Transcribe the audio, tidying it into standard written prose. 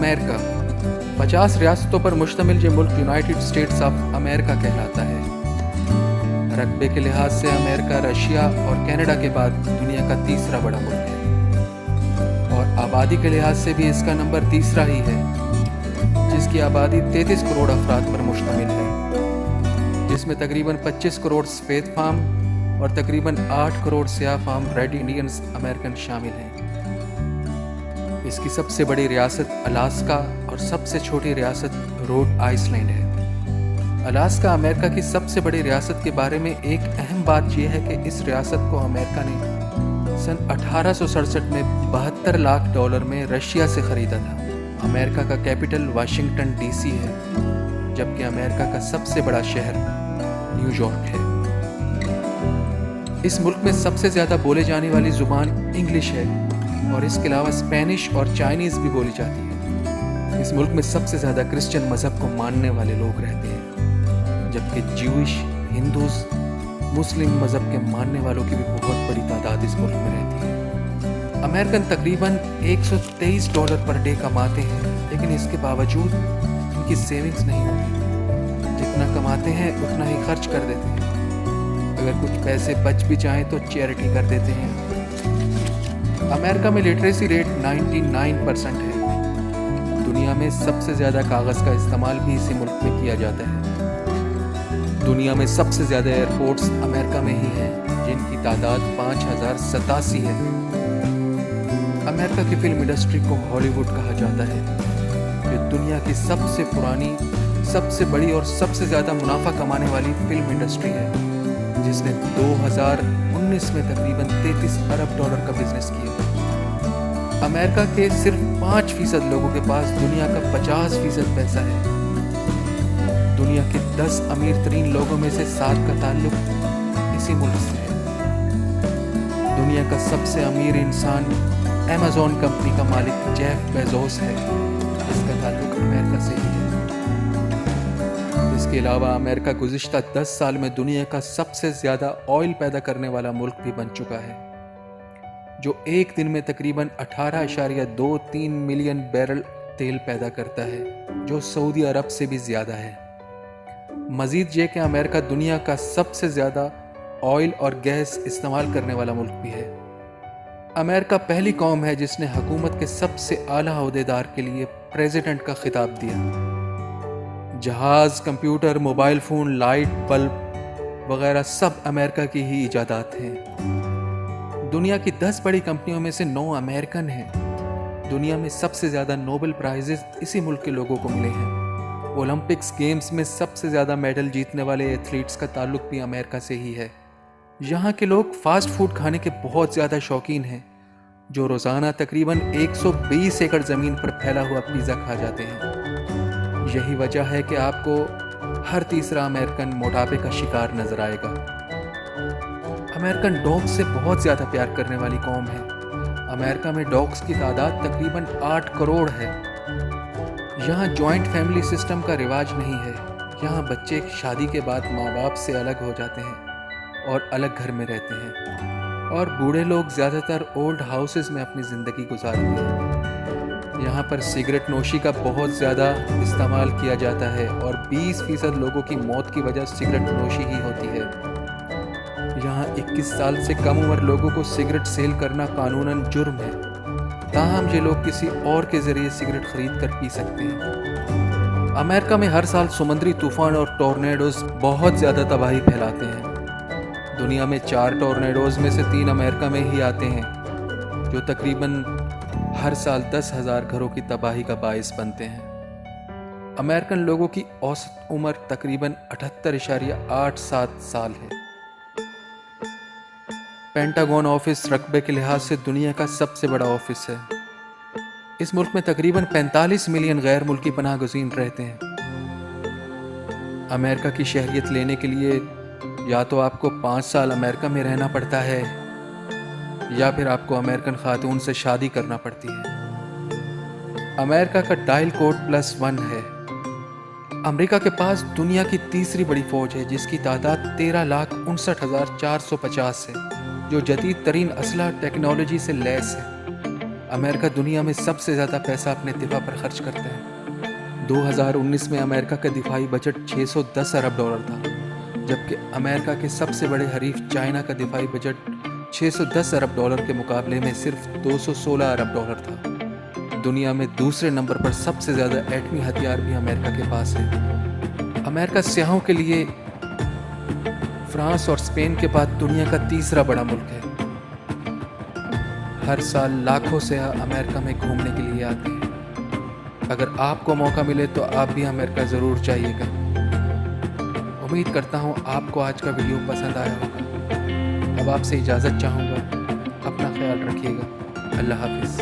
America 50 रियासतों पर मुश्तमिल ये मुल्क यूनाइटेड स्टेट्स ऑफ अमेरिका कहलाता है। रकबे के लिहाज से अमेरिका रशिया और कनाडा के बाद दुनिया का तीसरा बड़ा मुल्क है और आबादी के लिहाज से भी इसका नंबर तीसरा ही है, जिसकी आबादी 33 करोड़ अफराद पर मुश्तमिल है, जिसमें तकरीबन 25 करोड़ सफ़ेद फार्म और तकरीबन 8 करोड़ स्याह फार्म रेड इंडियंस अमेरिकन शामिल हैं। इसकी सबसे बड़ी रियासत अलास्का और सबसे छोटी रियासत रोड आइसलैंड है। अलास्का अमेरिका की सबसे बड़ी रियासत के बारे में एक अहम बात यह है कि इस रियासत को अमेरिका ने सन 1867 में $72 लाख में रशिया से खरीदा था। अमेरिका का कैपिटल वाशिंगटन डीसी है, जबकि अमेरिका का सबसे बड़ा शहर न्यूयॉर्क है। इस मुल्क में सबसे ज़्यादा बोले जाने वाली ज़ुबान इंग्लिश है और इसके अलावा स्पेनिश और चाइनीज़ भी बोली जाती है। इस मुल्क में सबसे ज़्यादा क्रिश्चियन मज़हब को मानने वाले लोग रहते हैं, जबकि ज्यूइश, हिंदूज, मुस्लिम मज़हब के मानने वालों की भी बहुत बड़ी तादाद इस मुल्क में रहती है। अमेरिकन तकरीबन $123 पर डे कमाते हैं, लेकिन इसके बावजूद उनकी सेविंग्स नहीं होती। जितना कमाते हैं उतना ही खर्च कर देते हैं। अगर कुछ पैसे बच भी जाएं तो चैरिटी कर देते हैं। अमेरिका में लिटरेसी रेट 99% है। दुनिया में सबसे ज़्यादा कागज़ का इस्तेमाल भी इसी मुल्क में किया जाता है। दुनिया में सबसे ज़्यादा एयरपोर्ट्स अमेरिका में ही हैं, जिनकी तादाद 5087 है। अमेरिका की फिल्म इंडस्ट्री को हॉलीवुड कहा जाता है, जो दुनिया की सबसे पुरानी, सबसे बड़ी और सबसे ज़्यादा मुनाफा कमाने वाली फिल्म इंडस्ट्री है, जिसने 2019 में तकरीबन $33 अरब का बिजनेस किया। अमेरिका के सिर्फ 5% लोगों के पास दुनिया का 50% पैसा है। दुनिया के 10 अमीर तरीन लोगों में से 7 का ताल्लुक इसी मुल्क से है। दुनिया का सबसे अमीर इंसान अमेज़न कंपनी का मालिक जेफ बेजोस है, जिसका ताल्लुक अमेरिका से ही है। इसके अलावा अमेरिका गुज़िश्ता 10 साल में दुनिया का सबसे ज़्यादा ऑयल पैदा करने वाला मुल्क भी बन चुका है, जो एक दिन में तकरीबन 18.23 मिलियन बैरल तेल पैदा करता है, जो सऊदी अरब से भी ज़्यादा है। मज़ीद ये कि अमेरिका दुनिया का सबसे ज़्यादा ऑयल और गैस इस्तेमाल करने वाला मुल्क भी है। अमेरिका पहली कौम है जिसने हुकूमत के सबसे आला ओहदेदार के लिए प्रेसिडेंट का खिताब दिया। जहाज़, computer, mobile phone, light, bulb वगैरह सब अमेरिका की ही इजादात हैं। दुनिया की 10 बड़ी कंपनियों में से 9 अमेरिकन हैं। दुनिया में सबसे ज़्यादा नोबेल प्राइजेस इसी मुल्क के लोगों को मिले हैं। ओलंपिक्स गेम्स में सबसे ज़्यादा मेडल जीतने वाले एथलीट्स का ताल्लुक भी अमेरिका से ही है। यहाँ के लोग फास्ट फूड खाने के बहुत ज़्यादा शौकीन हैं, जो रोज़ाना तकरीबन 120 एकड़ ज़मीन पर फैला हुआ पिज़्ज़ा खा जाते हैं। यही वजह है कि आपको हर तीसरा अमेरिकन मोटापे का शिकार नज़र आएगा। अमेरिकन डॉग्स से बहुत ज़्यादा प्यार करने वाली कौम है। अमेरिका में डॉग्स की तादाद तकरीबन 8 करोड़ है। यहाँ जॉइंट फैमिली सिस्टम का रिवाज नहीं है। यहाँ बच्चे शादी के बाद माँ बाप से अलग हो जाते हैं और अलग घर में रहते हैं, और बूढ़े लोग ज़्यादातर ओल्ड हाउसेस में अपनी ज़िंदगी गुजारते हैं। यहाँ पर सिगरेट नोशी का बहुत ज़्यादा इस्तेमाल किया जाता है और 20% लोगों की मौत की वजह सिगरेट नोशी ही होती है। यहाँ 21 साल से कम उम्र लोगों को सिगरेट सेल करना कानूनन जुर्म है, ताहम ये लोग किसी और के ज़रिए सिगरेट खरीद कर पी सकते हैं। अमेरिका में हर साल समुद्री तूफ़ान और टॉर्नेडोज़ बहुत ज़्यादा तबाही फैलाते हैं। दुनिया में 4 टॉर्नेडोज़ में से 3 अमेरिका में ही आते हैं, जो तकरीबन हर साल 10,000 घरों की तबाही का बाइस बनते हैं। अमेरिकन लोगों की औसत उम्र तकरीबन 78.87 साल है। पेंटागन ऑफिस रकबे के लिहाज से दुनिया का सबसे बड़ा ऑफिस है। इस मुल्क में तकरीबन 45 मिलियन गैर मुल्की पनाह गुज़ीन रहते हैं। अमेरिका की शहरियत लेने के लिए या तो आपको 5 साल अमेरिका में रहना पड़ता है या फिर आपको अमेरिकन खातून से शादी करना पड़ती है। अमेरिका का डायल कोड +1 है। अमेरिका के पास दुनिया की तीसरी बड़ी फौज है, जिसकी तादाद 13,59,450 है, जो जदीद तरीन असलहा टेक्नोलॉजी से लैस है। امریکہ دنیا میں سب سے زیادہ پیسہ اپنے دفاع پر خرچ کرتا ہے۔ 2019 میں امریکہ کا دفاعی بجٹ $610 ارب تھا، جبکہ امریکہ کے سب سے بڑے حریف چائنا کا دفاعی بجٹ $610 ارب کے مقابلے میں صرف $216 ارب تھا۔ دنیا میں دوسرے نمبر پر سب سے زیادہ ایٹمی ہتھیار بھی امریکہ کے پاس ہے۔ امریکہ سیاحوں کے لیے فرانس اور اسپین کے بعد دنیا کا تیسرا بڑا ملک ہے۔ ہر سال لاکھوں سیاح امریکہ میں گھومنے کے لیے آتے ہیں۔ اگر آپ کو موقع ملے تو آپ بھی امریکہ ضرور جائیے گا۔ امید کرتا ہوں آپ کو آج کا ویڈیو پسند آیا ہوگا۔ اب آپ سے اجازت چاہوں گا۔ اپنا خیال رکھیے گا۔ اللہ حافظ۔